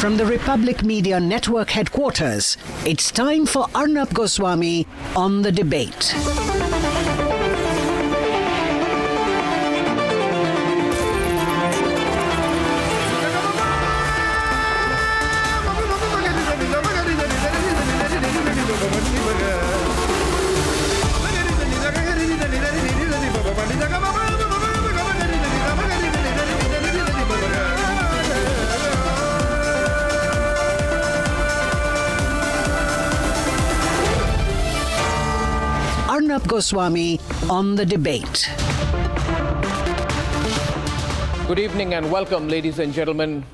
From the Republic Media Network headquarters, it's time for Arnab Goswami on the debate. Arnab Goswami on the debate. Good evening and welcome, ladies and gentlemen.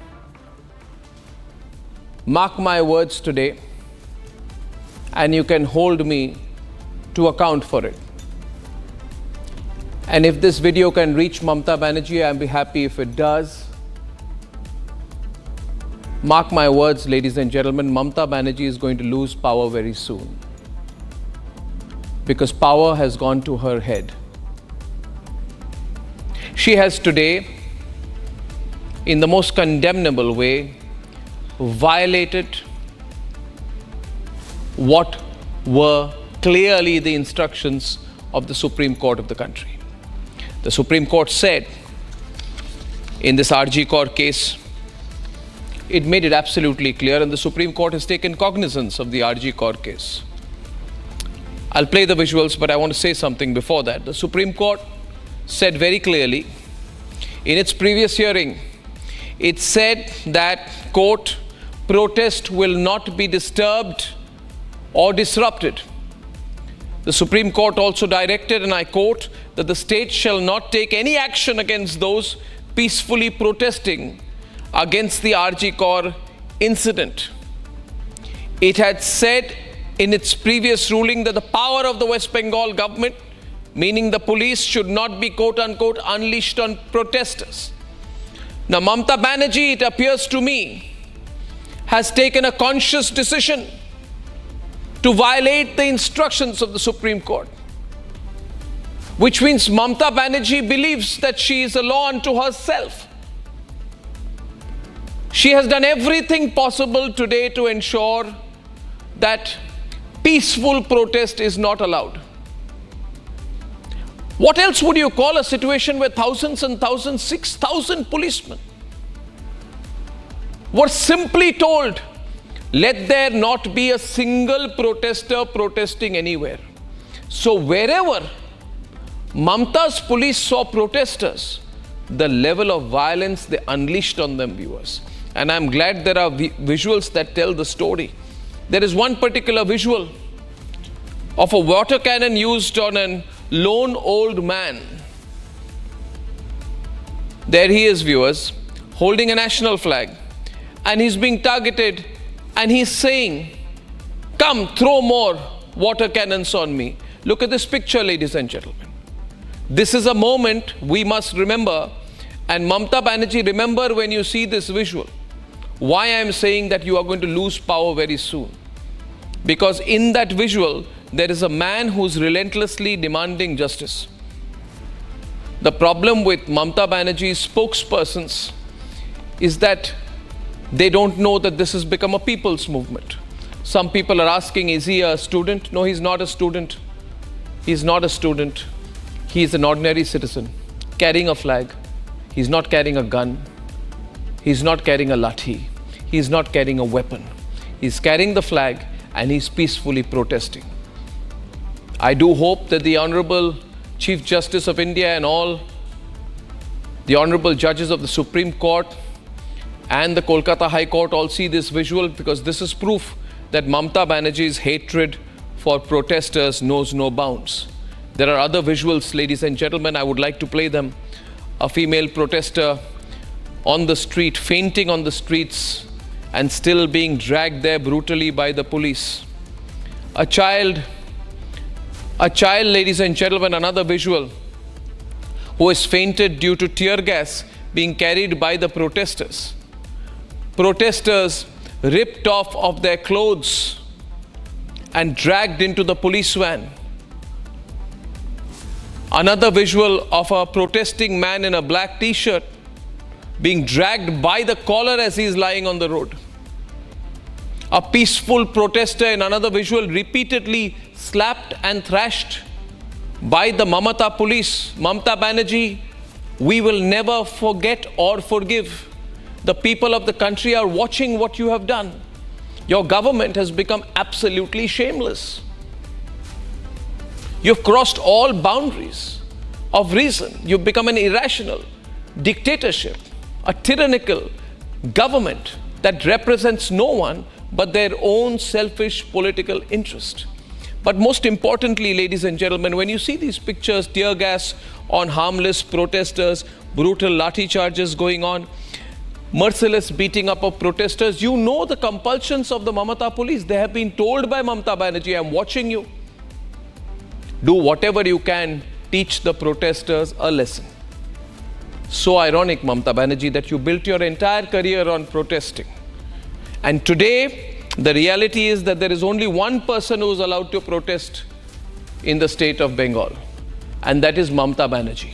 Mark my words today, and you can hold me to account for it. And if this video can reach Mamata Banerjee, I'll be happy if it does. Mark my words, ladies and gentlemen, Mamata Banerjee is going to lose power very soon, because power has gone to her head. She has today, in the most condemnable way, violated what were clearly the instructions of the Supreme Court of the country. The Supreme Court said in this RG Kaur case, it made it absolutely clear, and the Supreme Court has taken cognizance of the RG Kaur case. I'll play the visuals, but I want to say something before that. The Supreme Court said very clearly in its previous hearing, it said that, quote, protest will not be disturbed or disrupted. The Supreme Court also directed, and I quote, that the state shall not take any action against those peacefully protesting against the RG Kaur incident. It had said in its previous ruling that the power of the West Bengal government, meaning the police, should not be, quote unquote, unleashed on protesters. Now, Mamata Banerjee, it appears to me, has taken a conscious decision to violate the instructions of the Supreme Court, which means Mamata Banerjee believes that she is a law unto herself. She has done everything possible today to ensure that peaceful protest is not allowed. What else would you call a situation where thousands and thousands, 6,000 policemen were simply told, let there not be a single protester protesting anywhere. So wherever Mamata's police saw protesters, the level of violence they unleashed on them, viewers. And I'm glad there are visuals that tell the story. There is one particular visual of a water cannon used on a lone old man. There he is, viewers, holding a national flag, and he's being targeted, and he's saying, come, throw more water cannons on me. Look at this picture, ladies and gentlemen. This is a moment we must remember, and Mamata Banerjee, remember when you see this visual, why I am saying that you are going to lose power very soon. Because in that visual, there is a man who's relentlessly demanding justice. The problem with Mamata Banerjee's spokespersons is that they don't know that this has become a people's movement. Some people are asking, is he a student? No, he's not a student. He's not a student. He's an ordinary citizen carrying a flag. He's not carrying a gun. He's not carrying a lathi. He's not carrying a weapon. He's carrying the flag and he's peacefully protesting. I do hope that the Honorable Chief Justice of India and all the Honorable Judges of the Supreme Court and the Kolkata High Court all see this visual, because this is proof that Mamata Banerjee's hatred for protesters knows no bounds. There are other visuals, ladies and gentlemen, I would like to play them. A female protester on the street, fainting on the streets and still being dragged there brutally by the police. A child, ladies and gentlemen, another visual, who has fainted due to tear gas being carried by the protesters. Protesters ripped off of their clothes and dragged into the police van. Another visual of a protesting man in a black t-shirt being dragged by the collar as he is lying on the road. A peaceful protester in another visual repeatedly slapped and thrashed by the Mamata police. Mamata Banerjee, we will never forget or forgive. The people of the country are watching what you have done. Your government has become absolutely shameless. You've crossed all boundaries of reason. You've become an irrational dictatorship, a tyrannical government that represents no one but their own selfish political interest. But most importantly, ladies and gentlemen, when you see these pictures, tear gas on harmless protesters, brutal lathi charges going on, merciless beating up of protesters, you know the compulsions of the Mamata police. They have been told by Mamata Banerjee, I'm watching you. Do whatever you can, teach the protesters a lesson. So ironic, Mamata Banerjee, that you built your entire career on protesting. And today, the reality is that there is only one person who is allowed to protest in the state of Bengal, and that is Mamata Banerjee.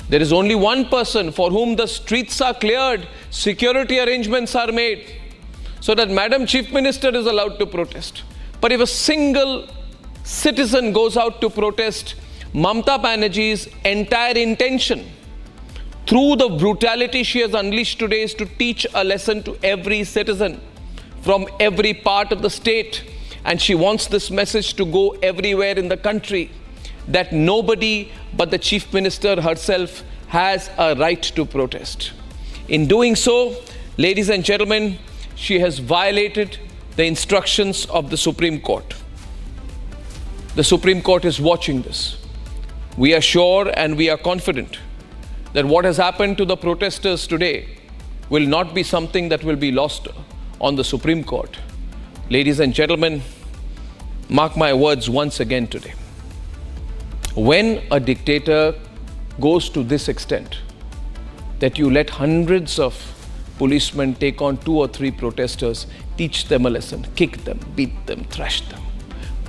There is only one person for whom the streets are cleared, security arrangements are made, so that Madam Chief Minister is allowed to protest. But if a single citizen goes out to protest, Mamata Banerjee's entire intention through the brutality she has unleashed today is to teach a lesson to every citizen from every part of the state. And she wants this message to go everywhere in the country, that nobody but the Chief Minister herself has a right to protest. In doing so, ladies and gentlemen, she has violated the instructions of the Supreme Court. The Supreme Court is watching this. We are sure and we are confident that what has happened to the protesters today will not be something that will be lost on the Supreme Court. Ladies and gentlemen, mark my words once again today. When a dictator goes to this extent, that you let hundreds of policemen take on 2 or 3 protesters, teach them a lesson, kick them, beat them, thrash them,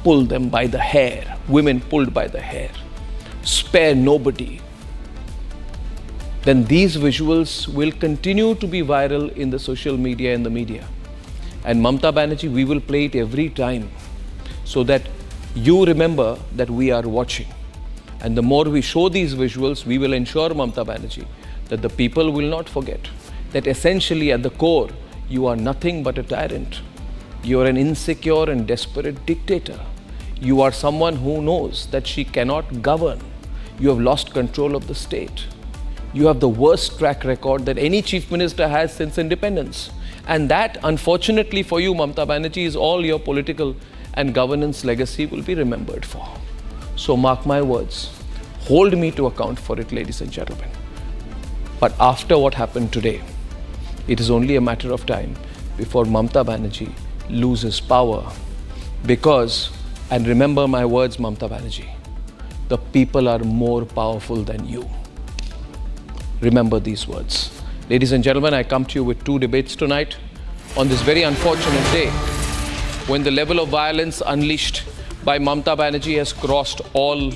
pull them by the hair, women pulled by the hair, spare nobody, then these visuals will continue to be viral in the social media and the media. And Mamata Banerjee, we will play it every time so that you remember that we are watching. And the more we show these visuals, we will ensure, Mamata Banerjee, that the people will not forget that essentially at the core, you are nothing but a tyrant. You are an insecure and desperate dictator. You are someone who knows that she cannot govern. You have lost control of the state. You have the worst track record that any chief minister has since independence. And that, unfortunately for you, Mamata Banerjee, is all your political and governance legacy will be remembered for. So mark my words, hold me to account for it, ladies and gentlemen. But after what happened today, it is only a matter of time before Mamata Banerjee loses power. Because, and remember my words, Mamata Banerjee, the people are more powerful than you. Remember these words. Ladies and gentlemen, I come to you with 2 debates tonight on this very unfortunate day when the level of violence unleashed by Mamata Banerjee has crossed all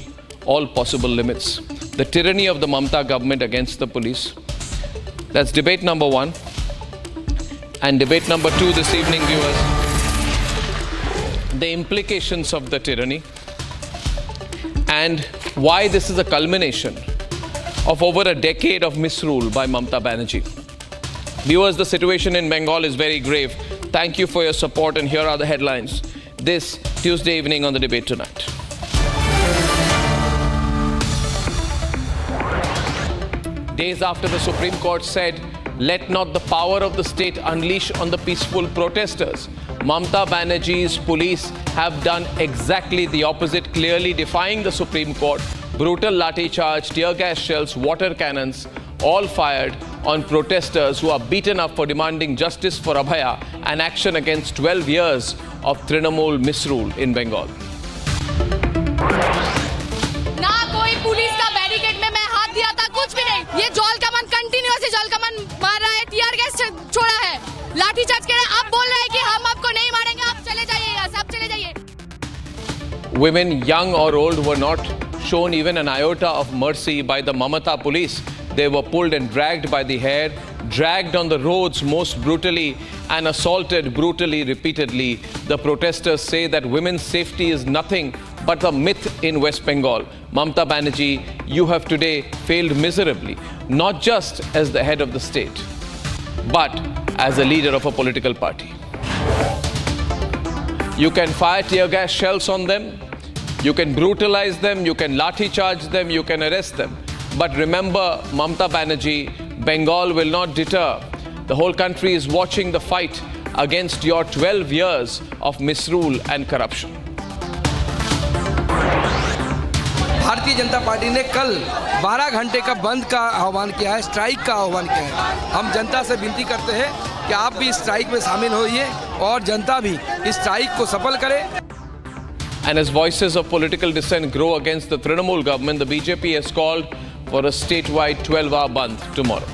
possible limits. The tyranny of the Mamata government against the police. That's debate number 1. And debate number 2 this evening, viewers, the implications of the tyranny and why this is a culmination of over a decade of misrule by Mamata Banerjee. Viewers, the situation in Bengal is very grave. Thank you for your support, and here are the headlines this Tuesday evening on the Debate Tonight. Days after the Supreme Court said, let not the power of the state unleash on the peaceful protesters, Mamata Banerjee's police have done exactly the opposite, clearly defying the Supreme Court. Brutal lathi charge, tear gas shells, water cannons, all fired on protesters who are beaten up for demanding justice for Abhaya and action against 12 years of Trinamool misrule in Bengal. ना कोई police का barricade में मैं हाथ दिया था, कुछ भी नहीं। ये जॉल कमान कंटिन्यूअसली जॉल कमान मार रहा है, टीयर गैस छोड़ा है, लाठी चार्ज कर रहा है। आप बोल रहे हैं कि हम आपको नहीं मारेंगे, आप चले जाइए यहाँ से, आप चले जाइए। Women, young or old, were not shown even an iota of mercy by the Mamata police. They were pulled and dragged by the hair, dragged on the roads most brutally and assaulted brutally repeatedly. The protesters say that women's safety is nothing but a myth in West Bengal. Mamata Banerjee, you have today failed miserably, not just as the head of the state, but as a leader of a political party. You can fire tear gas shells on them, you can brutalize them, you can lathi charge them, you can arrest them. But remember, Mamata Banerjee, Bengal will not deter. The whole country is watching the fight against your 12 years of misrule and corruption. Bharatiya Janata party ने कल 12 घंटे का बंद का आह्वान किया है, strike का आह्वान किया है। हम जनता से विनती करते हैं कि आप भी इस स्ट्राइक में शामिल होइए और जनता भी इस स्ट्राइक को सफल करे। And as voices of political dissent grow against the Trinamool government, the BJP has called for a statewide 12-hour bandh tomorrow.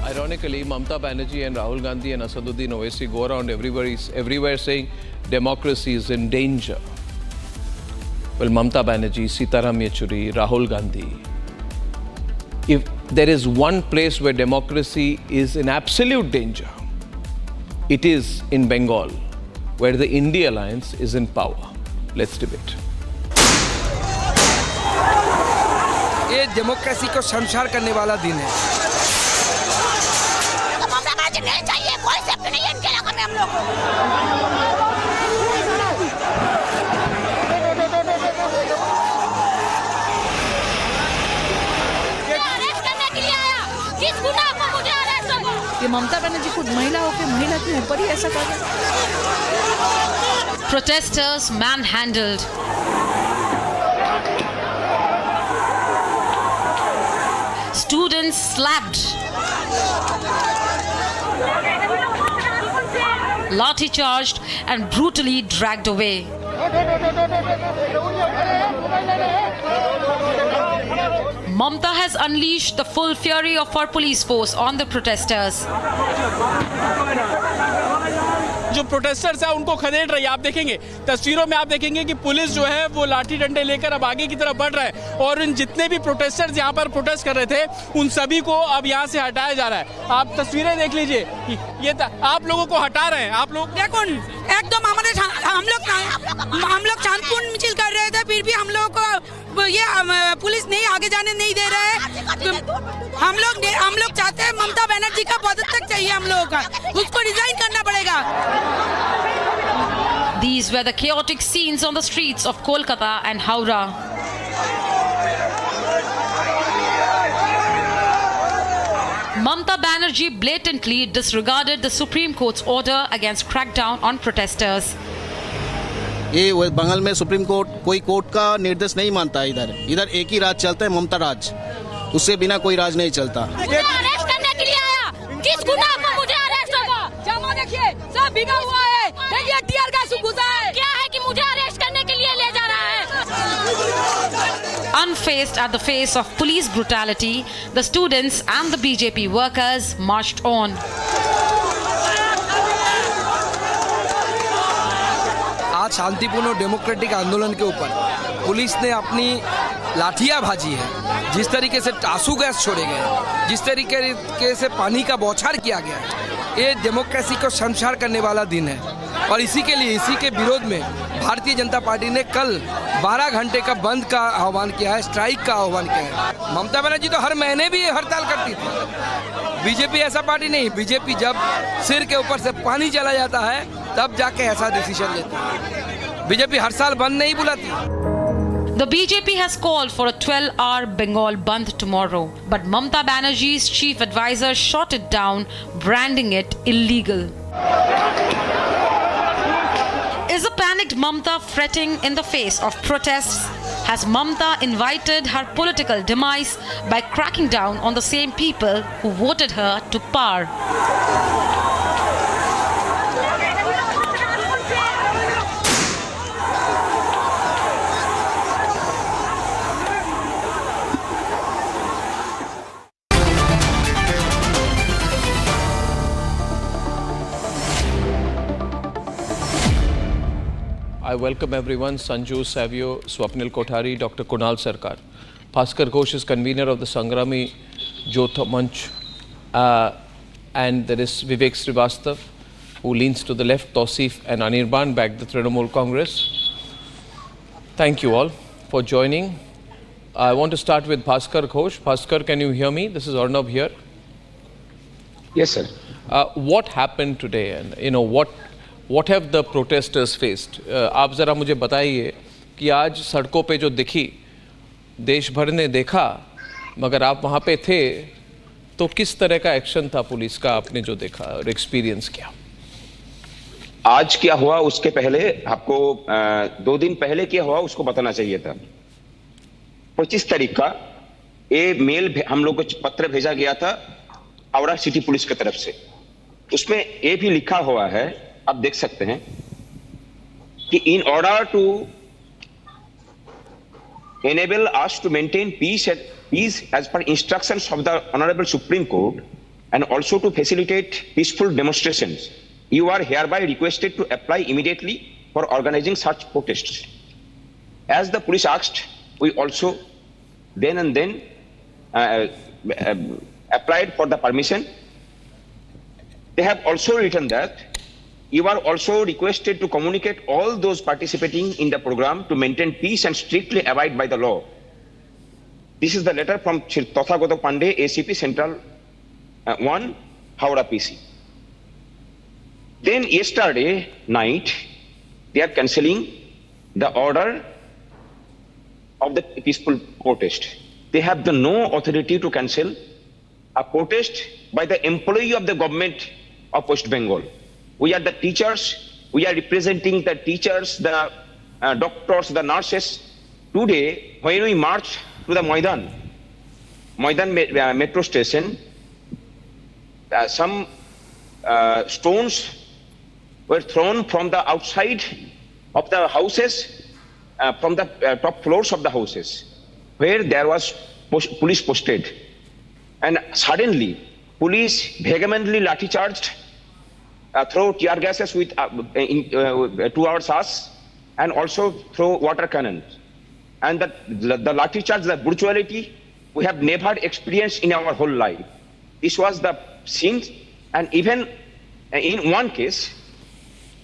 Ironically, Mamata Banerjee and Rahul Gandhi and Asaduddin Owaisi go around everywhere saying democracy is in danger. Well, Mamata Banerjee, Sitaram Yechuri, Rahul Gandhi, if there is one place where democracy is in absolute danger, it is in Bengal, where the India Alliance is in power. Let's debate. ये democracy को शमशार करने वाला दिन है। ममता बनर्जी नहीं चाहिए, कोई safety नहीं है इनके इलाके में हम लोग को। ये ममता बनर्जी खुद महिला होकर महिला के ऊपर ही ऐसा कर रहे हैं। Protesters manhandled. Students slapped. Lathi charged and brutally dragged away. Mamata has unleashed the full fury of her police force on the protesters. जो प्रोटेस्टर्स हैं उनको खदेड़ रही है। आप देखेंगे तस्वीरों में, आप देखेंगे कि पुलिस जो है वो लाठी डंडे लेकर अब आगे की तरफ बढ़ रहा है और उन जितने भी प्रोटेस्टर्स यहाँ पर प्रोटेस्ट कर रहे थे उन सभी को अब यहाँ से हटाया जा रहा है। आप तस्वीरें देख लीजिए, ये आप लोगों को हटा रहे हैं। आप लोग देखो एकदम हम लोग शांतिपूर्ण मिছিল कर रहे थे, फिर भी हम लोगों को ये पुलिस नहीं आगे जाने नहीं दे रहे हैं। हम लोग चाहते हैं ममता बनर्जी का पदत्याग चाहिए, हम लोगों का उसको रिजाइन करना पड़ेगा। These were the chaotic scenes on the streets of Kolkata and Howrah. Mamata Banerjee blatantly disregarded the Supreme Court's order against crackdown on protesters. ये बंगाल में सुप्रीम कोर्ट कोई कोर्ट का निर्देश नहीं मानता है। इधर एक ही राज चलता है, ममता राज। उससे बिना कोई राज नहीं चलता। अरेस्ट करने के लिए आया, किस गुनाह पर मुझे अरेस्ट होगा? जमा देखिए, सब भीगा हुआ है, देखिए टीयर गैस घुसा है। क्या है कि मुझे अरेस्ट करने के लिए ले जा रहा है? Unfazed at the face of police brutality, the students and the BJP workers marched on. आज शांतिपूर्ण और डेमोक्रेटिक आंदोलन के ऊपर पुलिस ने अपनी लाठियां भाजी है, जिस तरीके से आंसू गैस छोड़े गए, जिस तरीके से पानी का बौछार किया गया, ये डेमोक्रेसी को शमशार करने वाला दिन है। और इसी के लिए, इसी के विरोध में भारतीय जनता पार्टी ने कल 12 घंटे का बंद का आह्वान किया है, स्ट्राइक का आह्वान किया है। ममता बनर्जी तो हर महीने भी हड़ताल करती थी। बीजेपी ऐसा पार्टी नहीं, बीजेपी जब सिर के ऊपर से पानी चला जाता है तब जाके ऐसा डिसीजन लेती है। बीजेपी हर साल बंद नहीं बुलाती। The BJP has called for a 12-hour Bengal bandh tomorrow, but Mamata Banerjee's chief advisor shot it down, branding it illegal. Is a panicked Mamata fretting in the face of protests? Has Mamata invited her political demise by cracking down on the same people who voted her to power? I welcome everyone, Sanju, Savio, Swapnil Kothari, Dr. Kunal Sarkar. Bhaskar Ghosh is convener of the Sangrami Jyotha Manch. And there is Vivek Srivastav, who leans to the left, Tausif and Anirban back the Trinamool Congress. Thank you all for joining. I want to start with Bhaskar Ghosh. Bhaskar, can you hear me? This is Arnab here. Yes, sir. What happened today, and what have the protesters faced? आप जरा मुझे बताइए कि आज सड़कों पे जो दिखी, देश भर ने देखा, मगर आप वहाँ पे थे, तो किस तरह का एक्शन था पुलिस का, आपने जो देखा और एक्सपीरियंस किया? आज क्या हुआ उसके पहले आपको 2 दिन पहले क्या हुआ उसको बताना चाहिए था। 25 तारीख का ये मेल हम लोग को पत्र भेजा गया था हावड़ा सिटी पुलिस की तरफ से। उसमें ये भी लिखा हुआ है, आप देख सकते हैं कि in order to enable us to maintain peace as per instructions of the Honorable Supreme Court and also to facilitate peaceful demonstrations, you are hereby requested to apply immediately for organizing such protests. As the police asked, we also then and then applied for the permission. They have also written that you are also requested to communicate all those participating in the program to maintain peace and strictly abide by the law. This is the letter from Tathagata Pandey, ACP Central 1, Howrah PC. Then yesterday night, they are cancelling the order of the peaceful protest. They have the no authority to cancel a protest by the employee of the government of West Bengal. We are the teachers, we are representing the teachers, the doctors, the nurses. Today, when we march to the Maidan metro station, some stones were thrown from the outside of the houses, from the top floors of the houses, where there was police posted. And suddenly, police vehemently lathi charged, throw tear gases towards us, and also throw water cannons. And the lathi charge, the brutality, we have never experienced in our whole life. This was the scene, and even in one case,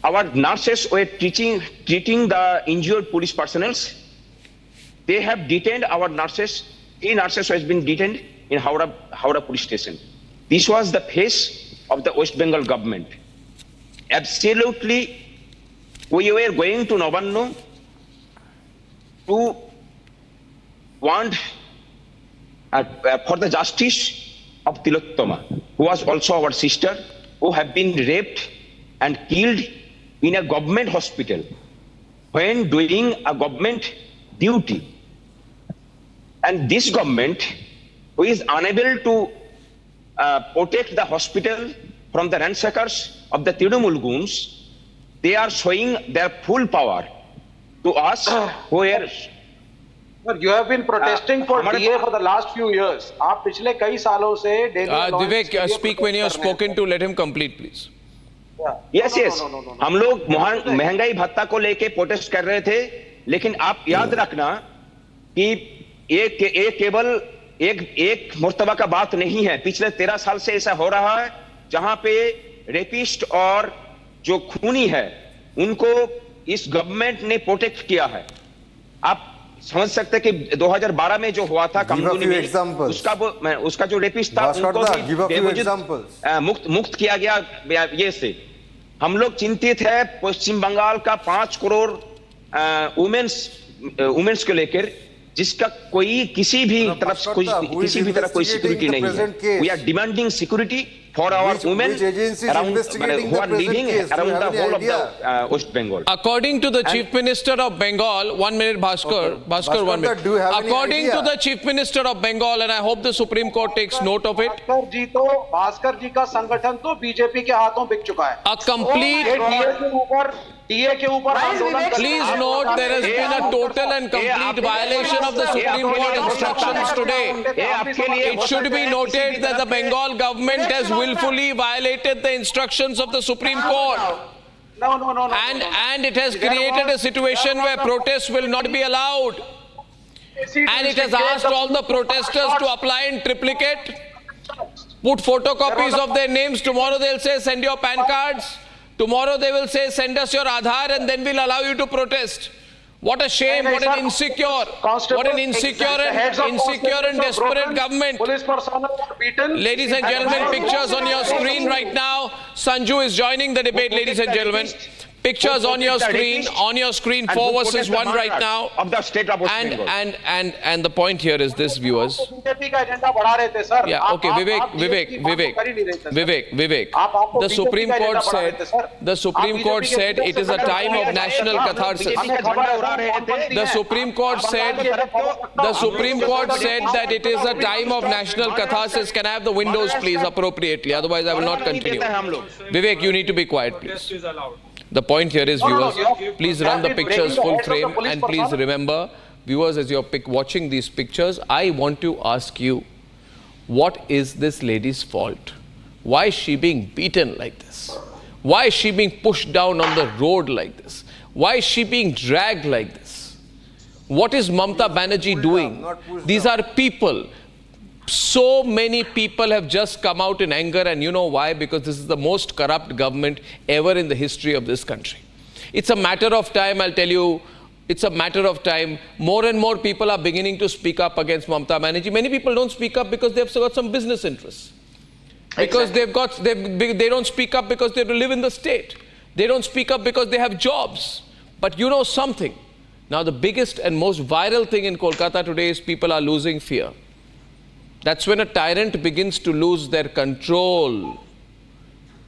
our nurses were treating the injured police personnel. They have detained our nurses. 3 nurses has been detained in Howrah Police Station. This was the face of the West Bengal government. Absolutely, we were going to Nabanna to want for the justice of Tilottama, who was also our sister, who have been raped and killed in a government hospital when doing a government duty. And this government, who is unable to protect the hospital from the ransackers of the Trinamool goons, they are showing their full power to us, where Sir, you have been protesting for DA for the last few years. आप पिछले कई सालों से Vivek, speak when you are spoken to. Let him complete, please. Yes. हम लोग महंगाई भत्ता को लेके प्रोटेस्ट कर रहे थे, लेकिन आप याद रखना कि ये केवल एक मर्तबा का बात नहीं है। पिछले 13 साल से ऐसा हो रहा है, जहां पे रेपिस्ट और जो खूनी है उनको इस गवर्नमेंट ने प्रोटेक्ट किया है। आप समझ सकते कि 2012 में जो हुआ था कामगुनी में, उसका जो रेपिस्ट था उनको भी मुक्त किया गया। ये से हम लोग चिंतित है पश्चिम बंगाल का 5 करोड़ वुमेन्स को लेकर, जिसका किसी भी तरफ कोई सिक्योरिटी नहीं है। We are demanding security for our women around, who are living around the whole of the West Bengal. According to the Chief Minister of Bengal, 1 minute, Bhaskar, 1 minute. According to the Chief Minister of Bengal, and I hope the Supreme Court takes note of it. Bhaskar ji का संगठन तो BJP के हाथों बिक चुका है। A complete DA के ऊपर please note there has been a total and complete violation of the Supreme Court instructions today. It should be noted that the Bengal government has willfully violated the instructions of the Supreme Court. No. And it has created a situation where protests will not be allowed. And it has asked all the protesters to apply in triplicate, put photocopies of their names. Tomorrow they'll say, send your PAN cards. Tomorrow they will say, send us your Aadhaar, and then we'll allow you to protest. What a shame, what an insecure and desperate government. Ladies and gentlemen, pictures on your screen right now. Sanju is joining the debate, ladies and gentlemen. Pictures on your screen, 4 versus 1 right now. And the point here is this, viewers. Yeah, okay, Vivek. The Supreme Court said it is a time of national catharsis. The Supreme Court said that it is a time of national catharsis. Can I have the windows, please, appropriately? Otherwise, I will not continue. Vivek, you need to be quiet, please. The point here is, viewers, please run the pictures full frame, and please remember, viewers, as you're watching these pictures, I want to ask you, what is this lady's fault? Why is she being beaten like this? Why is she being pushed down on the road like this? Why is she being dragged like this? What is Mamata Banerjee doing? These are people. So many people have just come out in anger, and you know why? Because this is the most corrupt government ever in the history of this country. It's a matter of time, I'll tell you, it's a matter of time. More and more people are beginning to speak up against Mamata Banerjee. Many people don't speak up because they've got some business interests. Because they don't speak up because they live in the state. They don't speak up because they have jobs. But you know something. Now the biggest and most viral thing in Kolkata today is people are losing fear. That's when a tyrant begins to lose their control.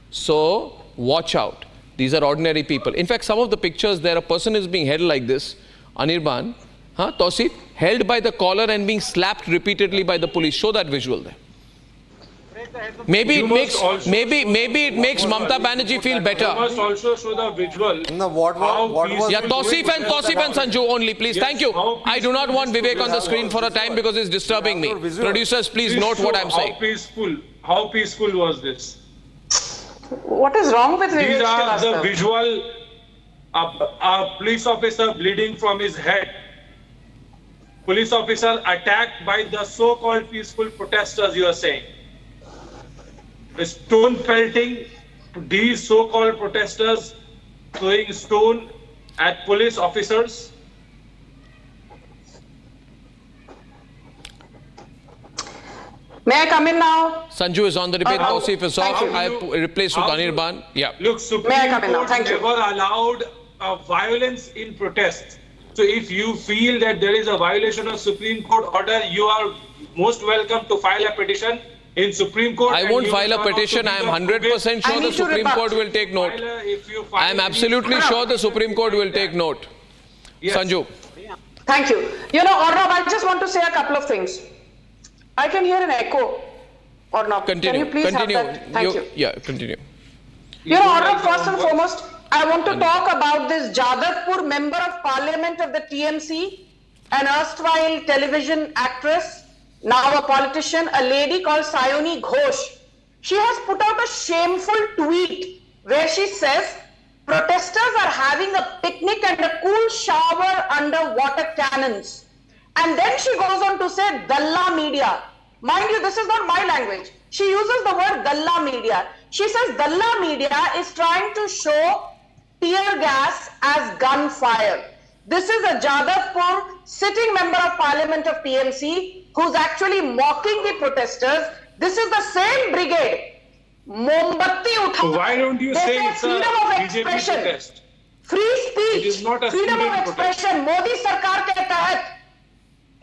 So, watch out. These are ordinary people. In fact, some of the pictures there, a person is being held like this, Anirban, Tausif, held by the collar and being slapped repeatedly by the police. Show that visual there. Maybe it makes Mamata Banerjee feel better. You must also show the visual. No, what was yeah, Tausif and Sanju only, please. Yes, thank you. I do not want Vivek on the screen for a time because it's disturbing me. Producers, please note what I'm saying. How peaceful was this? What is wrong with Vivek? These are the visual. A police officer bleeding from his head. Police officer attacked by the so-called peaceful protesters, you are saying. Stone pelting, these so-called protesters throwing stone at police officers. May I come in now? Sanju is on the debate. Tausif is off. I replaced with Anirban. Yeah. Look, Supreme Court never allowed violence in protests. So if you feel that there is a violation of Supreme Court order, you are most welcome to file a petition in Supreme Court. I won't file a petition. I am 100% sure the Supreme Court will take note. I am absolutely sure the Supreme Court will take note. Yes. Sanju. Thank you. You know, Arnab, I just want to say a couple of things. I can hear an echo. Arnab, continue. Can you please continue. have that? Thank you. Yeah, continue. You know, Arnab, first and foremost, I want to talk about this Jadavpur member of parliament of the TMC, an erstwhile television actress, now a politician, a lady called Sayoni Ghosh. She has put out a shameful tweet where she says, protesters are having a picnic and a cool shower under water cannons. And then she goes on to say, Dalla media. Mind you, this is not my language. She uses the word Dalla media. She says Dalla media is trying to show tear gas as gunfire. This is a Jadavpur sitting member of parliament of TMC who's actually mocking the protesters. This is the same brigade. Mombatti utha. Why don't you say it's freedom a of BJP expression, protest? free speech, It is not a freedom of expression. protest. Modi Sarkar ke tahat,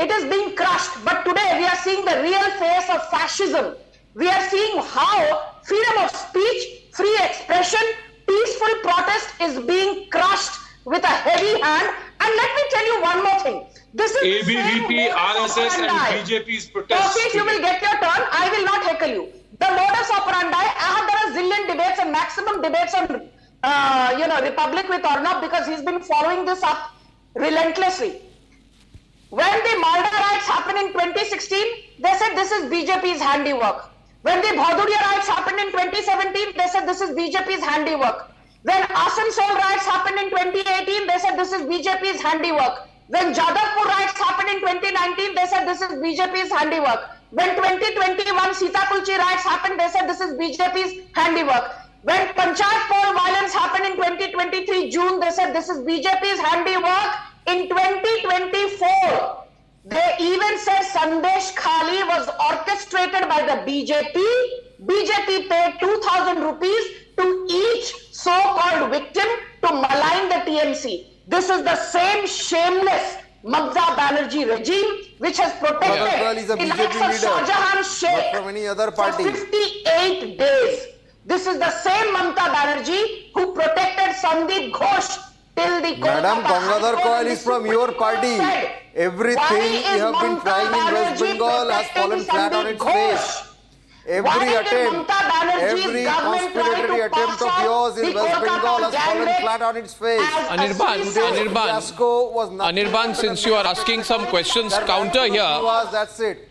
it is being crushed. But today we are seeing the real face of fascism. We are seeing how freedom of speech, free expression, peaceful protest is being crushed with a heavy hand. And let me tell you one more thing. This is ABVP, RSS and BJP's protest. If you will get your turn, I will not heckle you. The modus operandi, I have done a zillion debates and maximum debates on, Republic with Arnab because he's been following this up relentlessly. When the Malda riots happened in 2016, they said this is BJP's handiwork. When the Bhaduria riots happened in 2017, they said this is BJP's handiwork. When Asansol riots happened in 2018, they said this is BJP's handiwork. When Jadavpur riots happened in 2019, they said this is BJP's handiwork. When 2021 Sitakulchi riots happened, they said this is BJP's handiwork. When Panchayat poll violence happened in 2023 June, they said this is BJP's handiwork. In 2024, they even said Sandesh Khali was orchestrated by the BJP. BJP paid 2,000 rupees to each so-called victim to malign the TMC. This is the same shameless Mamata Banerjee regime which has protected the likes of Shah Jahan Sheikh from any other party for 58 days. This is the same Mamata Banerjee who protected Sandeep Ghosh till the Madam, Gangadhar Koil is from your party. Everything you have been trying in West Bengal has fallen flat on its face. Every attempt, every conspiratory attempt of yours in West Bengal has fallen flat on its face. Anirban, since you are asking some questions, counter here. That's it.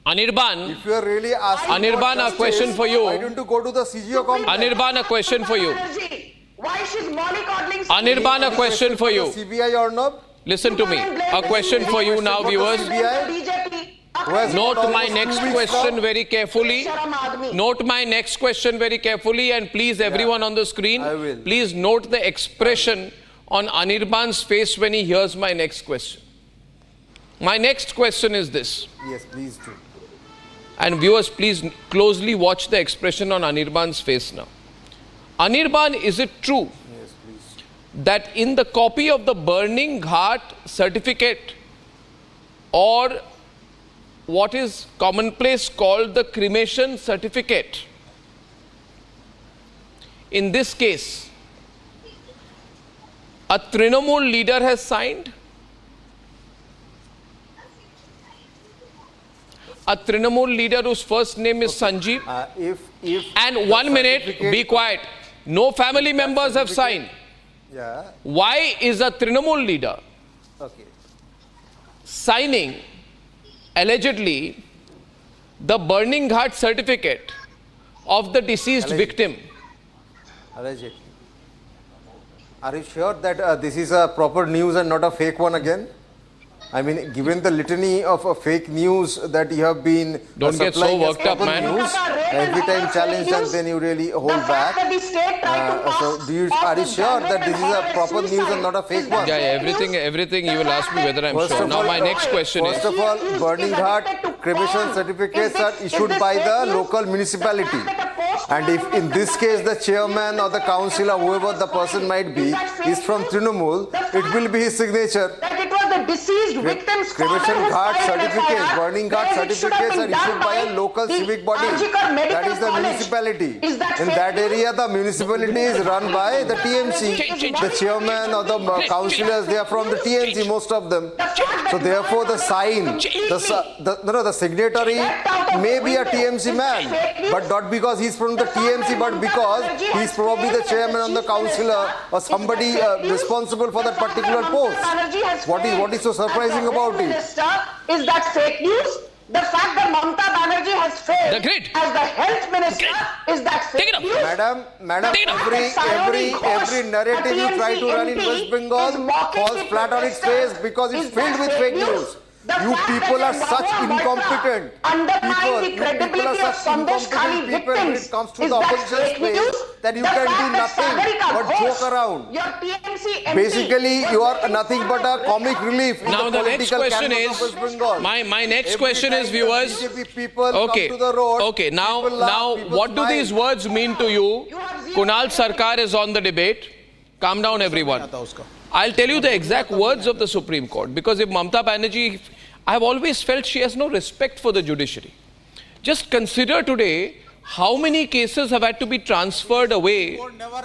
Anirban, if you are really asking Anirban, a question for you. Why don't you go to the CGO complex? Anirban, a question for you. Why she's mollycoddling? Anirban, a question for you. CBI Arnab? Listen to me. A question for you now, viewers. Note my next question very carefully. Note my next question very carefully, and please, everyone on the screen, please note the expression on Anirban's face when he hears my next question. My next question is this. Yes, please do. And viewers, please closely watch the expression on Anirban's face now. Anirban, is it true that in the copy of the burning ghat certificate, or what is commonplace called the cremation certificate, in this case, a Trinamool leader has signed? A Trinamool leader whose first name is Sanjeev. And 1 minute, be quiet. No family members have signed. Yeah. Why is a Trinamool leader signing, allegedly, the burning ghat certificate of the deceased victim? Allegedly. Are you sure that this is a proper news and not a fake one again? I mean, given the litany of fake news that you have been don't get so worked up, man. News, every time challenged and then you really hold back. So, are you sure that this is a proper news and not a fake one? Yeah, everything you will ask me whether I'm sure. Now, my next question is... First of all, burning ghat cremation certificates are issued by the local municipality. And if in this case the chairman or the council or whoever the person might be is from Trinamool, it will be his signature. That it was the deceased victim's cremation ghat certificates, burning ghat certificates are issued by a local civic body. That is the municipality. In that area, the municipality is run by the TMC. The chairman or the councillors, they are from the TMC, most of them. So therefore, the sign, the signatory may be a TMC man, but not because he's from the TMC, but because he's probably the chairman or the councillor or somebody responsible for that particular post. What is so surprising about it? Is that fake news? The fact that Mamata Banerjee has failed as the health minister is that fake news? Madam, every narrative you try to run in West Bengal falls flat on its face because it's filled with fake news. You people are such incompetent people are such incompetent people when it comes to the opposition space that you can do nothing but joke around. Basically, you are nothing but a comic relief. Now the next question is, my next question is, viewers, okay, now what do these words mean to you? Kunal Sarkar is on the debate. Calm down, everyone. I'll tell you the exact words of the Supreme Court, because if Mamata Banerjee, I've always felt she has no respect for the judiciary. Just consider today how many cases have had to be transferred away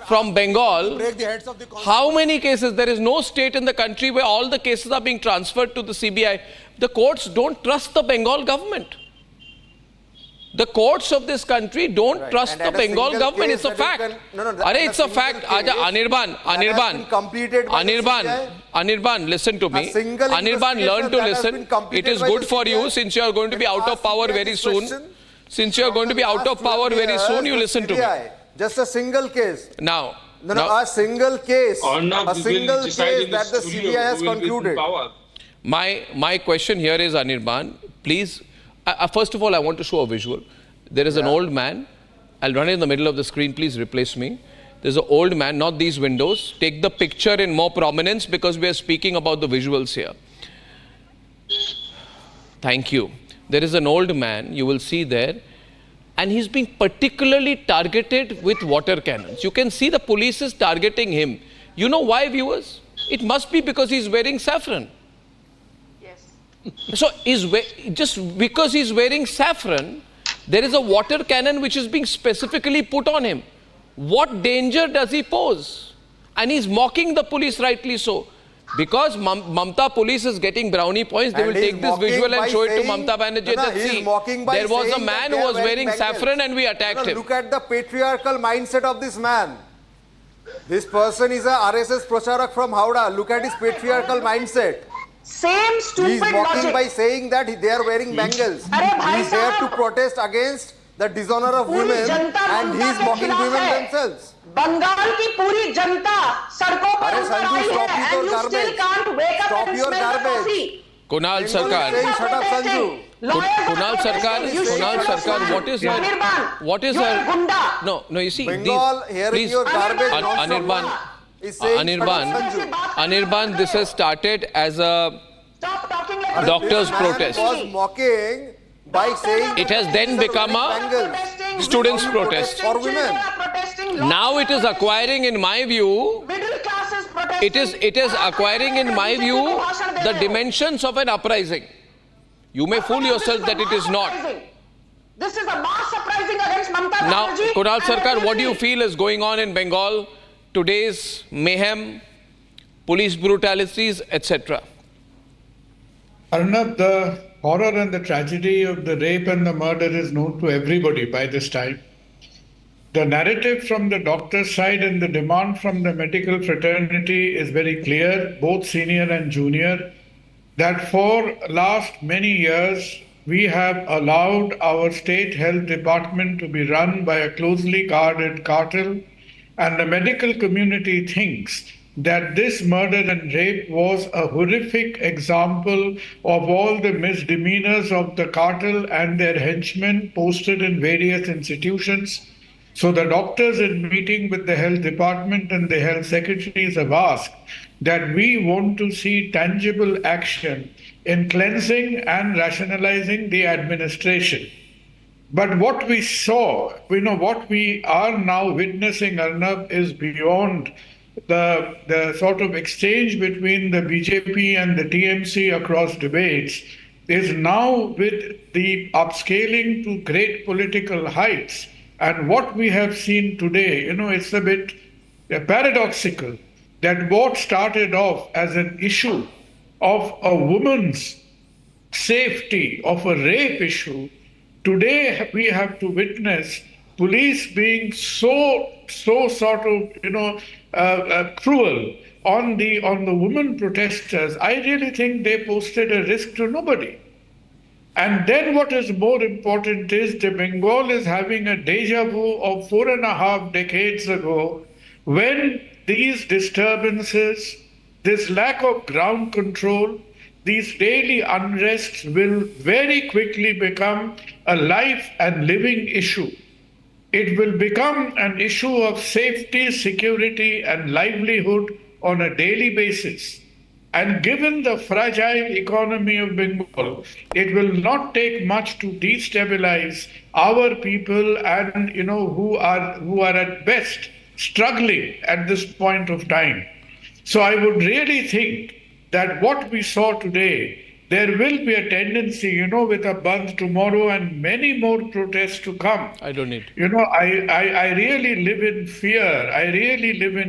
from Bengal. How many cases? There is no state in the country where all the cases are being transferred to the CBI. The courts don't trust the Bengal government. The courts of this country don't trust the Bengal government. It's a fact. It's a fact. Anirban, listen to me. Anirban, learn to listen. It is good for you since you are going to be out of power very soon. Since you are going to be out of power very soon, you listen to me. Just a single case. Now, No, a single case, Arnab, a single case that the CBI has concluded. My question here is, Anirban, please, first of all, I want to show a visual. There is an old man. I'll run it in the middle of the screen. Please replace me. There's an old man, not these windows. Take the picture in more prominence because we are speaking about the visuals here. Thank you. There is an old man, you will see there, and he's being particularly targeted with water cannons. You can see the police is targeting him. You know why, viewers? It must be because he's wearing saffron. Yes. So just because he's wearing saffron, there is a water cannon which is being specifically put on him. What danger does he pose? And he's mocking the police, rightly so. Because Mamata police is getting brownie points, they will take this visual and show it to Mamata Banerjee. There was a man who was wearing saffron and we attacked him. Look at the patriarchal mindset of this man. This person is a RSS pracharak from Howrah. Look at his patriarchal mindset. Same stupid He is mocking logic. by saying that they are wearing bangles. He is here to protest against the dishonor of women and he is mocking women themselves. Bengal की पूरी जनता सड़कों पर उतर आई है and you still can't wake up and smell the coffee. Kunal Sarkar. Shut up, Sanju. Kunal Sarkar, what is her? No, you see, Bengal, hearing your garbage Anirban, this has started as a doctor's protest. Was mocking by saying it has then become a students' protest. For women. Now it is acquiring, in my view, it is acquiring, in my view, the dimensions of an uprising. You may fool yourself that it is not. This is a mass uprising against Mamata Now, Banerjee. Kunal Sarkar, what do you feel is going on in Bengal? Today's mayhem, police brutalities, etc. Arnab, the horror and the tragedy of the rape and the murder is known to everybody by this time. The narrative from the doctor's side and the demand from the medical fraternity is very clear, both senior and junior, that for last many years we have allowed our state health department to be run by a closely guarded cartel, and the medical community thinks that this murder and rape was a horrific example of all the misdemeanors of the cartel and their henchmen posted in various institutions. So the doctors in meeting with the health department and the health secretaries have asked that we want to see tangible action in cleansing and rationalizing the administration. But what we saw, what we are now witnessing, Arnab, is beyond the sort of exchange between the BJP and the TMC across debates, is now with the upscaling to great political heights. And what we have seen today, it's a bit paradoxical that what started off as an issue of a woman's safety, of a rape issue, today we have to witness police being so sort of, cruel on the women protesters. I really think they posted a risk to nobody. And then what is more important is that Bengal is having a deja vu of 4.5 decades ago when these disturbances, this lack of ground control, these daily unrests will very quickly become a life and living issue. It will become an issue of safety, security, and livelihood on a daily basis. And given the fragile economy of Bengal, it will not take much to destabilize our people and who are at best struggling at this point of time. So I would really think that what we saw today, there will be a tendency, with a Bandh tomorrow and many more protests to come. I don't need. I really live in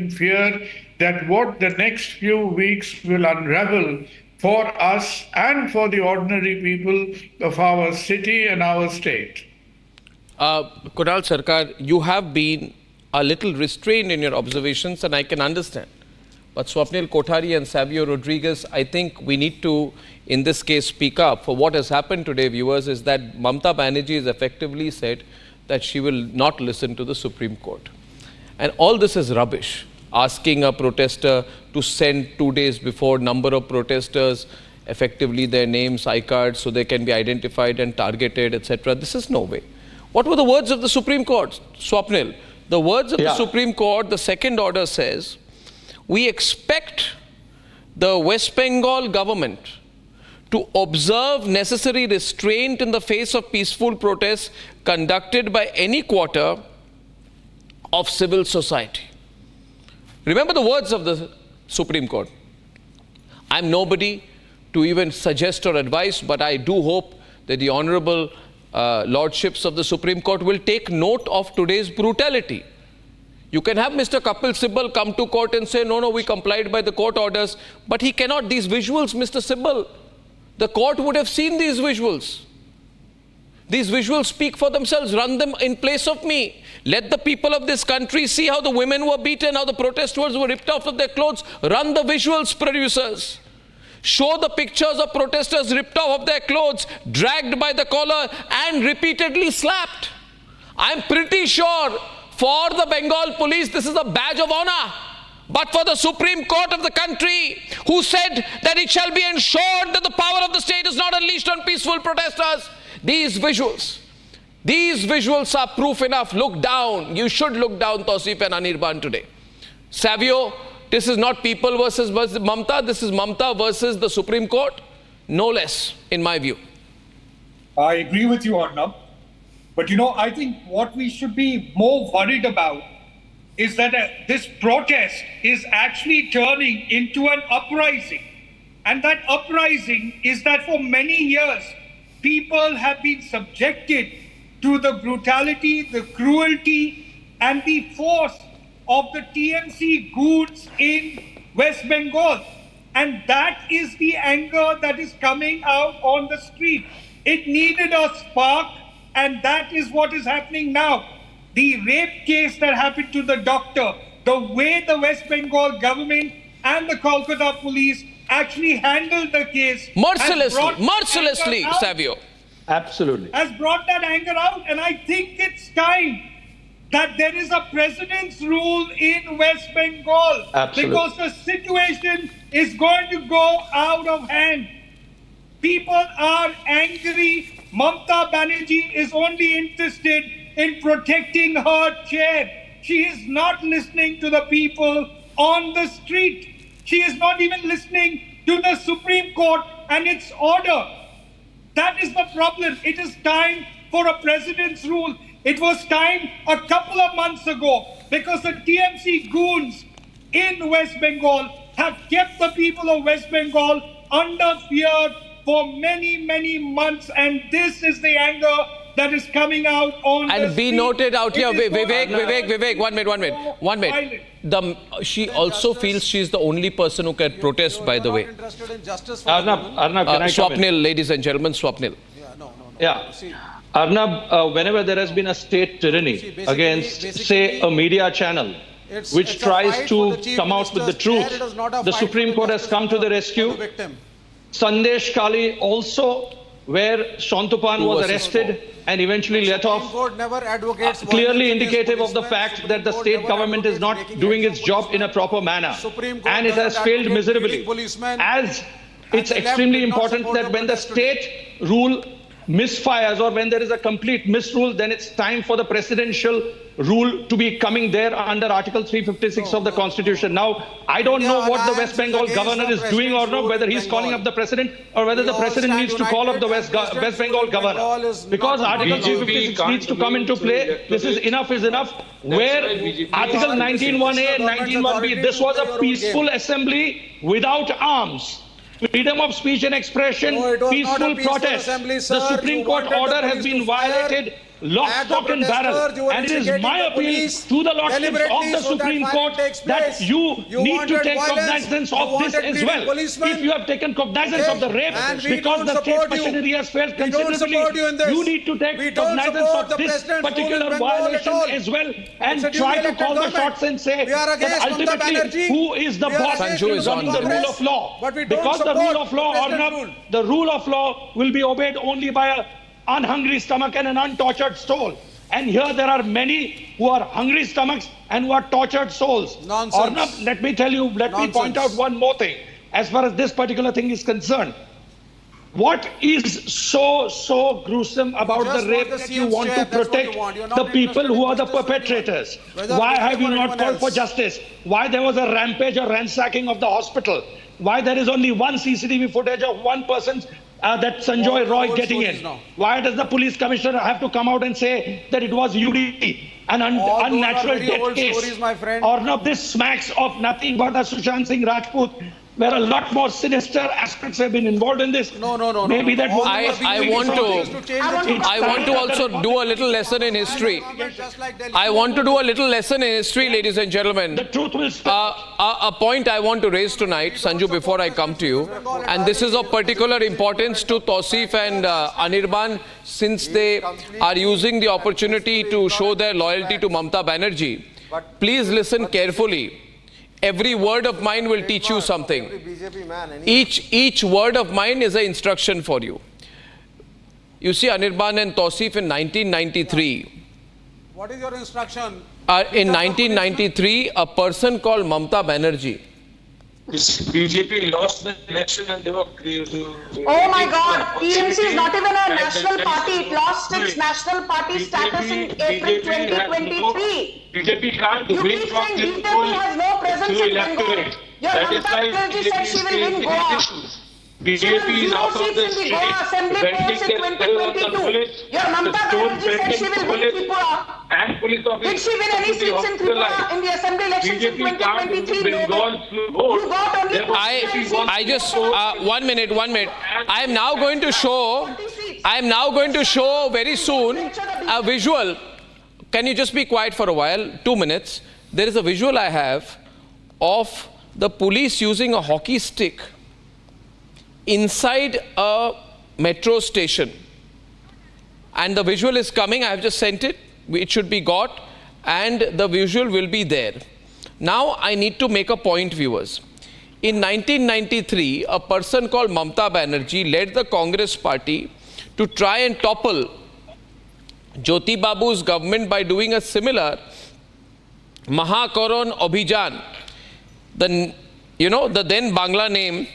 fear. That what the next few weeks will unravel for us and for the ordinary people of our city and our state. Kunal Sarkar, you have been a little restrained in your observations and I can understand. But Swapnil Kothari and Savio Rodriguez, I think we need to, in this case, speak up. For what has happened today, viewers, is that Mamata Banerjee has effectively said that she will not listen to the Supreme Court. And all this is rubbish. Asking a protester to send 2 days before number of protesters, effectively their names, I-cards, so they can be identified and targeted, etc. This is no way. What were the words of the Supreme Court, Swapnil? The words of the Supreme Court, the second order says, we expect the West Bengal government to observe necessary restraint in the face of peaceful protests conducted by any quarter of civil society. Remember the words of the Supreme Court. I'm nobody to even suggest or advise, but I do hope that the honorable lordships of the Supreme Court will take note of today's brutality. You can have Mr. Kapil Sibal come to court and say, no, we complied by the court orders, but he cannot. These visuals, Mr. Sibal, the court would have seen these visuals. These visuals speak for themselves. Run them in place of me. Let the people of this country see how the women were beaten, how the protesters were ripped off of their clothes. Run the visuals, producers. Show the pictures of protesters ripped off of their clothes, dragged by the collar and repeatedly slapped. I'm pretty sure for the Bengal police, this is a badge of honor. But for the Supreme Court of the country, who said that it shall be ensured that the power of the state is not unleashed on peaceful protesters, these visuals are proof enough. Look down. You should look down, Tausif and Anirban today. Savio, this is not people versus Mamata. This is Mamata versus the Supreme Court. No less, in my view. I agree with you, Arnab. But I think what we should be more worried about is that this protest is actually turning into an uprising. And that uprising is that for many years, people have been subjected to the brutality, the cruelty, and the force of the TMC goons in West Bengal. And that is the anger that is coming out on the street. It needed a spark, and that is what is happening now. The rape case that happened to the doctor, the way the West Bengal government and the Kolkata police actually handled the case. Mercilessly, Savio. Absolutely. Has brought that anger out, and I think it's time that there is a president's rule in West Bengal. Absolutely. Because the situation is going to go out of hand. People are angry. Mamata Banerjee is only interested in protecting her chair. She is not listening to the people on the street. She is not even listening to the Supreme Court and its order. That is the problem. It is time for a president's rule. It was time a couple of months ago because the TMC goons in West Bengal have kept the people of West Bengal under fear for many, many months. And this is the anger that is coming out on the street. And be noted out here, Vivek, one minute. She also feels she's the only person who can protest, by the way. Arnab, can I Swapnil, ladies and gentlemen, Swapnil. Arnab, whenever there has been a state tyranny against, say, a media channel, which tries to come out with the truth, the Supreme Court has come to the rescue. Sandesh Kali also, where Shantupan was arrested and eventually let off, clearly indicative of the fact that the state government is not doing its job in a proper manner, and it has failed miserably. As it's extremely important that when the state rule misfires or when there is a complete misrule, then it's time for the presidential rule to be coming there under Article 356 of the Constitution. Now, I don't know what the West Bengal governor is doing or not, whether he's calling up the president or whether the president needs to call up the West Bengal governor. Because Article 356 needs to come into play. This is enough, where Article 19(1)A and 19(1)B, this was a peaceful assembly without arms. Freedom of speech and expression, peaceful protest. The Supreme Court order has been violated, lock, stock and barrel. And it is my appeal to the lordships of the Supreme Court that you need to take cognizance of this as well. If you have taken cognizance of the rape because the state machinery has failed considerably, you need to take cognizance of this particular violation as well and try to call the shots and say that ultimately who is the boss running the rule of law. Because the rule of law, Arnab, the rule of law will be obeyed only by a unhungry stomach and an untortured soul. And here there are many who are hungry stomachs and who are tortured souls. Nonsense. Arnab, let me tell you, let me point out one more thing. As far as this particular thing is concerned, what is so gruesome about the rape that you want to protect the people who are the perpetrators? Why have you not called for justice? Why there was a rampage or ransacking of the hospital? Why there is only one CCTV footage of one person, that Sanjoy Roy getting in? Why does the police commissioner have to come out and say that it was UD, an unnatural death case? Arnab, this smacks of nothing but a Sushant Singh Rajput, where a lot more sinister aspects have been involved in this. No. Maybe that I want to also do a little lesson in history. I want to do a little lesson in history, ladies and gentlemen. The truth will a point I want to raise tonight, Sanju, before I come to you, and this is of particular importance to Tausif and Anirban, since they are using the opportunity to show their loyalty to Mamata Banerjee. Please listen carefully. Every word of mine will teach you something. Each word of mine is an instruction for you. You see, Anirban and Tausif in 1993. What is your instruction? In 1993, a person called Mamata Banerjee. BJP lost the election and they were... Oh my God, TMC is not even a national party. It lost its national party status in April 2023. BJP can't You win keep from saying this BJP has no presence through in Bengal. electorate. Your That is Mamata why Banerjee said she will win Goa. BJP is out of the She will zero seats in the Goa Assembly polls in 2022. Your Mamata Banerjee said she will win Tripura. And police officers. Did she win any seats in Tripura in the assembly elections in 2023? No. You got only I just 1 minute. I am now going to show very soon a visual. Can you just be quiet for a while? 2 minutes. There is a visual I have of the police using a hockey stick inside a metro station, and the visual is coming. I have just sent it. It should be got, and the visual will be there. Now I need to make a point, viewers. In 1993, a person called Mamata Banerjee led the Congress party to try and topple Jyoti Babu's government by doing a similar Mahakoron Abhijan, the then Bangla name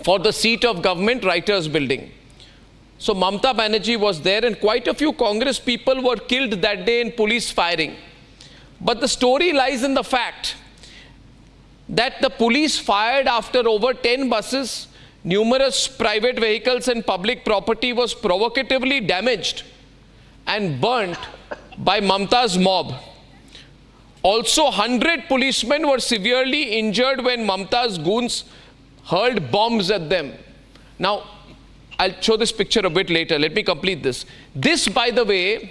for the seat of government, Writers Building. So Mamata Banerjee was there, and quite a few Congress people were killed that day in police firing. But the story lies in the fact that the police fired after over 10 buses, numerous private vehicles and public property was provocatively damaged and burnt by Mamata's mob. Also, 100 policemen were severely injured when Mamata's goons hurled bombs at them. Now, I'll show this picture a bit later. Let me complete this. This, by the way,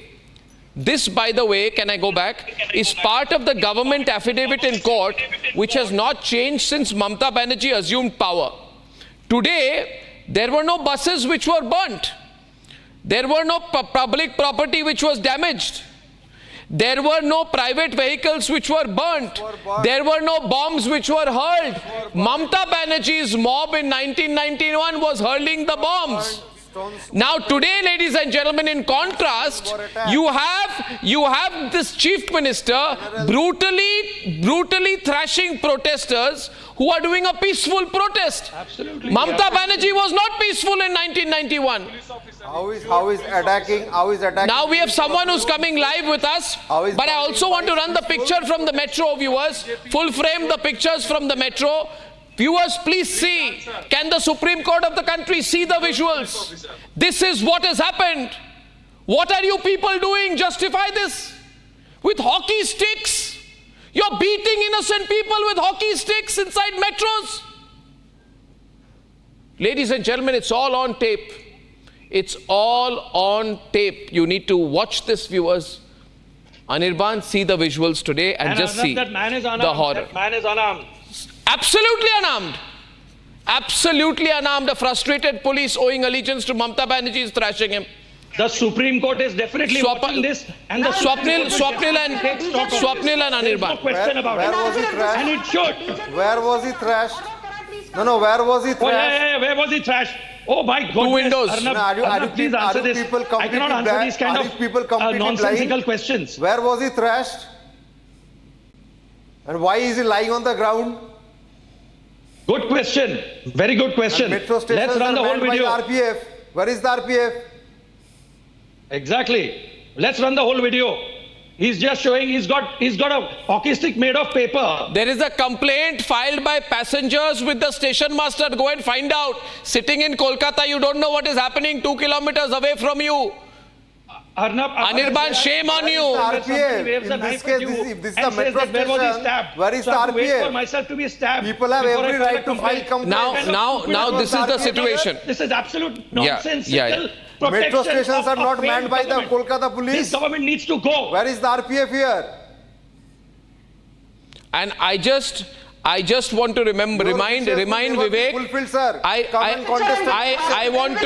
can I go back, is part of the government affidavit in court, which has not changed since Mamata Banerjee assumed power. Today, there were no buses which were burnt. There were no public property which was damaged. There were no private vehicles which were burnt. There were no bombs which were hurled. Mamata Banerjee's mob in 1991 was hurling the bombs. Now today, ladies and gentlemen, in contrast, you have this chief minister brutally thrashing protesters who are doing a peaceful protest. Absolutely. Mamata Banerjee was not peaceful in 1991. How is attacking? Now we have someone who's coming live with us, but I also want to run the picture from the metro, viewers. Full frame the pictures from the metro. Viewers, please see. Can the Supreme Court of the country see the visuals? This is what has happened. What are you people doing? Justify this with hockey sticks. You're beating innocent people with hockey sticks inside metros. Ladies and gentlemen, it's all on tape. It's all on tape. You need to watch this, viewers. Anirban, see the visuals today and just see that man is unarmed. The horror. That man is unarmed. Absolutely unarmed. Absolutely unarmed. A frustrated police owing allegiance to Mamata Banerjee is thrashing him. The Supreme Court is definitely watching this, and the Swapnil and Anirban. No question about it. Where was he thrashed? And it should. Where was he thrashed? No, where was he thrashed? Where was he thrashed? Oh my God! Two windows. Arnab, please answer this. I cannot answer these kind of nonsensical questions. Where was he thrashed? And why is he lying on the ground? Good question. Very good question. Let's run the whole video. RPF. Where is the RPF? Exactly. Let's run the whole video. He's just showing he's got a hockey stick made of paper. There is a complaint filed by passengers with the station master. Go and find out. Sitting in Kolkata, you don't know what is happening 2 kilometers away from you. Arnab, Anirban, shame on you. RPF. In this case, if this is the metro station, where is the RPF? Wait for myself to be stabbed. People have every right to file complaints. Now, this is the situation. This is absolute nonsense. Metro stations are not manned by the Kolkata Police. This government needs to go. Where is the RPF here? And I just want to remind Vivek. Fulfilled, sir. I want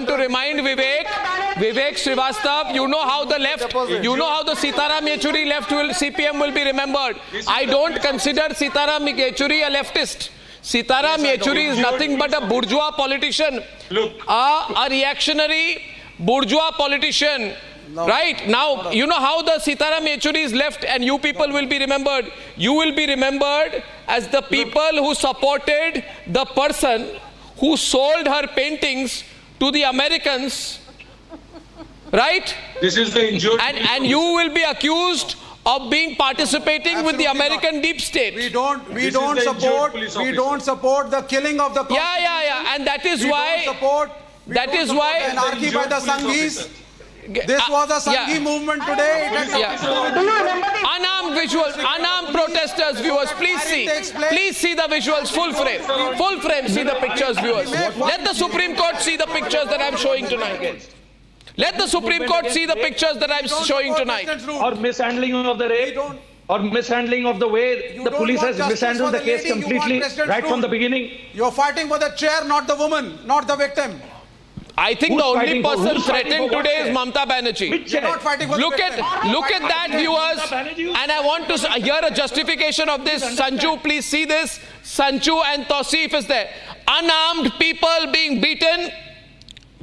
to remind Vivek Srivastava. You know how the Sitaram Yechuri left CPM will be remembered. I don't consider Sitaram Yechuri a leftist. Sitaram Yechuri is nothing but a bourgeois politician, a reactionary bourgeois politician. No. Right? Now, you know how the Sitaram Yechuri is left and you people will be remembered. You will be remembered as the people who supported the person who sold her paintings to the Americans. Right? This is the injured. And you will be accused of being participating with the American deep state. We don't support the killing of the Yeah. And that is why anarchy by the Sanghis. This was a Sanghi movement today. Unarmed visuals, unarmed protesters, viewers, please see the visuals, full frame, see the pictures, viewers. Let the Supreme Court see the pictures that I'm showing tonight. Let the Supreme Court see the pictures that I'm showing tonight. Or mishandling of the rape, or mishandling of the way the police has mishandled the case completely right from the beginning. You're fighting for the chair, not the woman, not the victim. I think the only person threatened today is Mamata Banerjee. Look at that, viewers. And I want to hear a justification of this. Sanju, please see this. Sanju and Tausif is there. Unarmed people being beaten,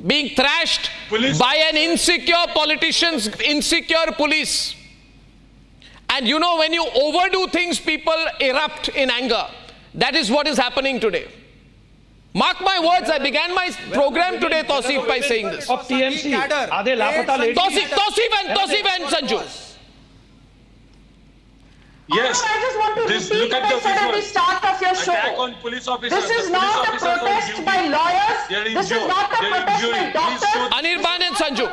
being thrashed by an insecure politicians, insecure police. And you know, when you overdo things, people erupt in anger. That is what is happening today. Mark my words, I began my program today, Tausif, by saying this. Of TMC, are they lapata ladies? Tausif and Sanju. Yes. I just want to repeat what I said at the start of your show. Attack on police officers. This is not a protest by lawyers. This is not a protest by doctors. Anirban and Sanju.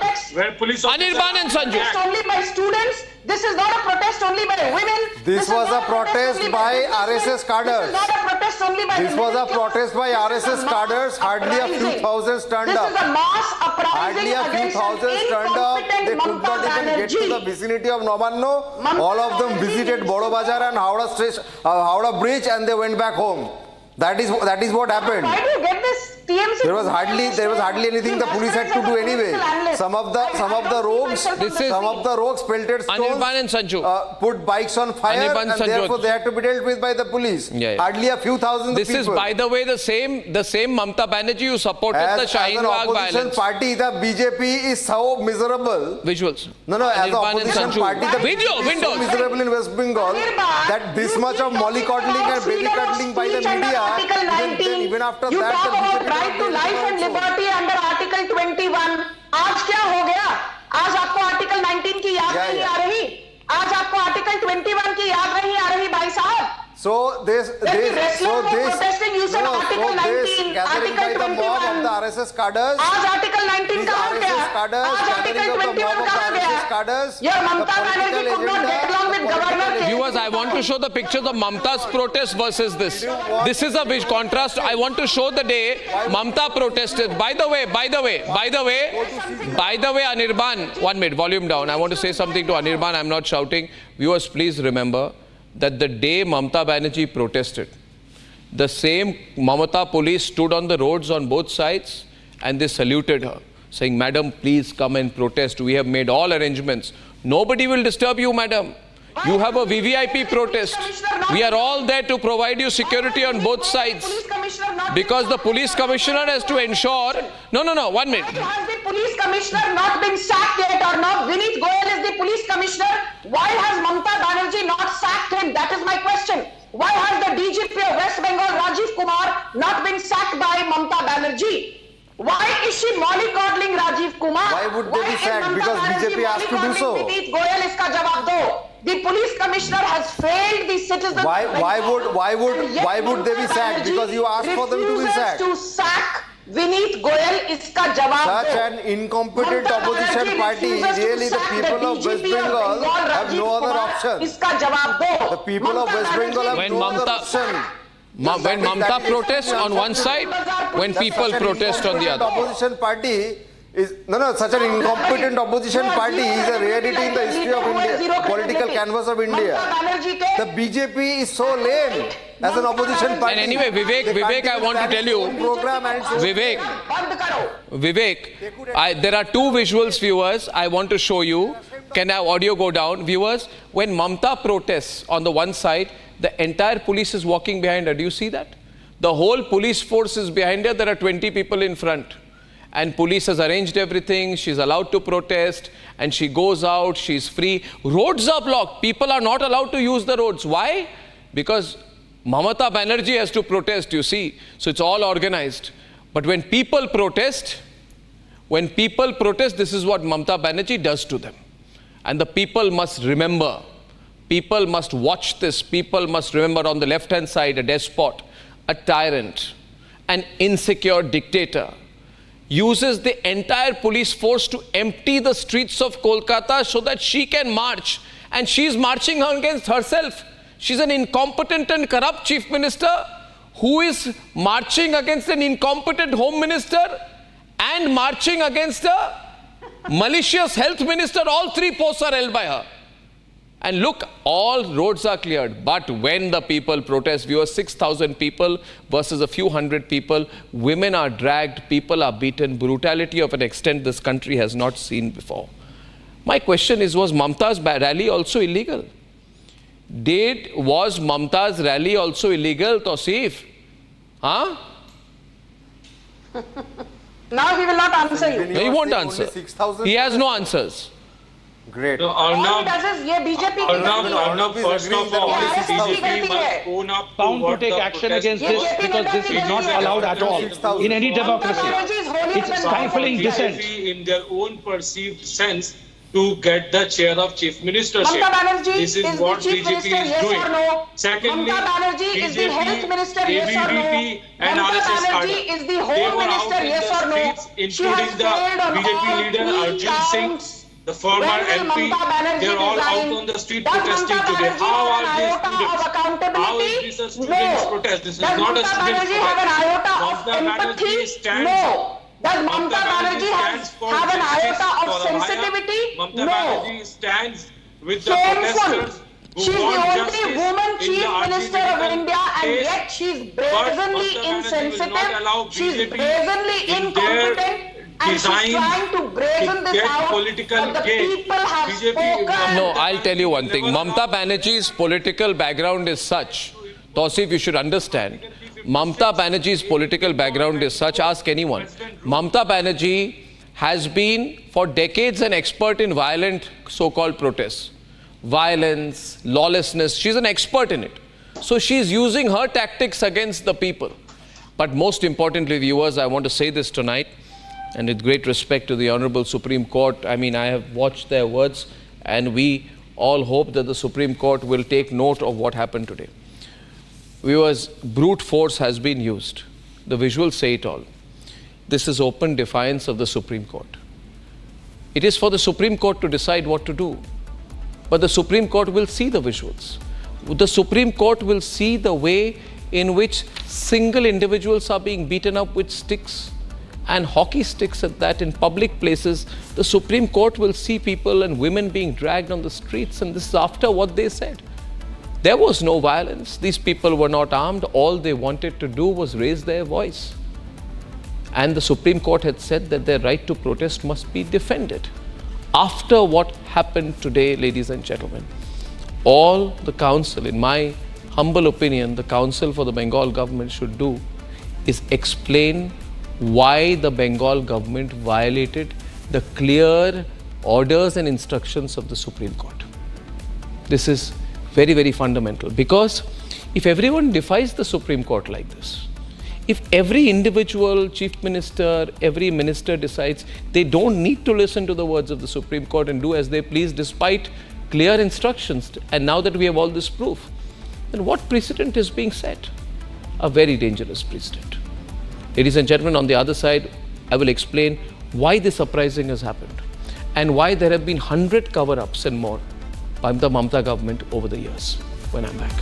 Anirban and Sanju. Protest only by students. This is not a protest only by women. This was a protest by RSS cadres. This is not a protest only by This was a protest by RSS cadres. Hardly a few thousands turned up. This is a mass uprising against an incompetent They could not even get to the vicinity of Nabanna. All of them visited Boro Bazar and Howrah Bridge, and they went back home. That is what happened. Why do you get this? TMC There was hardly anything the police had to do anyway. Some of the rogues pelted stones, Anirban and Sanju. put bikes on fire, and therefore they had to be dealt with by the police. Hardly a few thousand people. This is, by the way, the same Mamata Banerjee who supported the Shaheen Bagh violence. As an opposition party, the BJP is so miserable. Visuals. No, as an opposition party, the BJP is so miserable in West Bengal that this much of mollycoddling and babycoddling by the media, even after that, the BJP right to life and liberty under Article 21. आज क्या हो गया? आज आपको Article 19 की याद नहीं आ रही? आज आपको Article 21 की याद नहीं आ रही, भाई साहब? protesting, you said Article 19, Article 21. Of the RSS cadres. आज Article 19 कहाँ गया? आज Article 21 कहाँ गया? Your Mamata Banerjee could not get along with Governor. Viewers, I want to show the pictures of Mamata's protest versus this. This is a contrast. I want to show the day Mamata protested. By the way, Anirban, 1 minute, volume down. I want to say something to Anirban. I'm not shouting. Viewers, please remember that the day Mamata Banerjee protested, the same Mamata police stood on the roads on both sides and they saluted her, saying, "Madam, please come and protest. We have made all arrangements. Nobody will disturb you, madam. You have a VVIP protest. We are all there to provide you security on both sides. Because the police commissioner has to ensure... No, 1 minute. Has the police commissioner not been sacked yet or not? Vineet Goyal is the police commissioner. Why has Mamata Banerjee not sacked him? That is my question. Why has the DGP of West Bengal, Rajiv Kumar, not been sacked by Mamata Banerjee? Why is she mollycoddling Rajiv Kumar? Why would they be sacked? Because BJP asked to do so. Vineet Goyal, iska jawab do. The police commissioner has failed the citizens. Why would they be sacked? Because you asked for them to be sacked. To sack Vineet Goyal, iska jawab do. Such an incompetent opposition party, really the people of West Bengal have no other option. Iska jawab do. The people of West Bengal have no other option. When Mamata protests on one side, when people protest on the other. Opposition party is such an incompetent opposition party is a rarity in the history of India, political canvas of India. The BJP is so lame as an opposition party. And anyway, Vivek, I want to tell you, Vivek, there are two visuals, viewers, I want to show you. Can our audio go down? Viewers, when Mamata protests on the one side, the entire police is walking behind her. Do you see that? The whole police force is behind her. There are 20 people in front. And police has arranged everything. She's allowed to protest. And she goes out. She's free. Roads are blocked. People are not allowed to use the roads. Why? Because Mamata Banerjee has to protest, you see. So it's all organized. But when people protest, this is what Mamata Banerjee does to them. And the people must remember. People must watch this. People must remember on the left-hand side, a despot, a tyrant, an insecure dictator, uses the entire police force to empty the streets of Kolkata so that she can march. And she's marching against herself. She's an incompetent and corrupt chief minister who is marching against an incompetent home minister and marching against a malicious health minister. All three posts are held by her. And look, all roads are cleared. But when the people protest, viewers, 6,000 people versus a few hundred people, women are dragged, people are beaten, brutality of an extent this country has not seen before. My question is, was Mamata's rally also illegal? Was Mamata's rally also illegal, Tausif? Huh? Now he will not answer you. He won't answer. He has no answers. Great. So Arnab, Arnab, first of all, BJP must own up to bound to take action against this because this is not allowed at all in any democracy. It's stifling dissent. In their own perceived sense to get the chair of chief ministership. This is what BJP is doing. Secondly, BJP, ABVP and RSS they were out in the streets, including the BJP leader Arjun Singh, the former MP, they're all out on the street protesting today. How are these students? How is this a student's protest? This is not a student's protest. Mamata Banerjee stands. Does Mamata Banerjee have an iota of sensitivity? Mamata Banerjee stands with the protesters She's the only woman chief minister of India, and yet she's brazenly insensitive. She's brazenly incompetent. And she's trying to brazen this out, but the people have spoken. No, I'll tell you one thing. Mamata Banerjee's political background is such. Tausif, you should understand. Mamata Banerjee's political background is such. Ask anyone. Mamata Banerjee has been for decades an expert in violent so-called protests. Violence, lawlessness. She's an expert in it. So she's using her tactics against the people. But most importantly, viewers, I want to say this tonight. And with great respect to the Honorable Supreme Court, I mean, I have watched their words, and we all hope that the Supreme Court will take note of what happened today. Viewers, brute force has been used. The visuals say it all. This is open defiance of the Supreme Court. It is for the Supreme Court to decide what to do. But the Supreme Court will see the visuals. The Supreme Court will see the way in which single individuals are being beaten up with sticks, and hockey sticks at that in public places. The Supreme Court will see people and women being dragged on the streets, and this is after what they said. There was no violence. These people were not armed. All they wanted to do was raise their voice. And the Supreme Court had said that their right to protest must be defended. After what happened today, ladies and gentlemen, all the council, in my humble opinion, the council for the Bengal government should do is explain why the Bengal government violated the clear orders and instructions of the Supreme Court. This is very, very fundamental, because if everyone defies the Supreme Court like this, if every individual chief minister, every minister decides they don't need to listen to the words of the Supreme Court and do as they please despite clear instructions, and now that we have all this proof, then what precedent is being set? A very dangerous precedent. Ladies and gentlemen, on the other side, I will explain why this uprising has happened and why there have been 100 cover-ups and more by the Mamata government over the years when I'm back.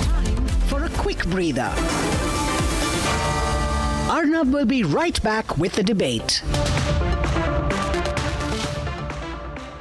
Time for a quick breather. Arnab will be right back with the debate.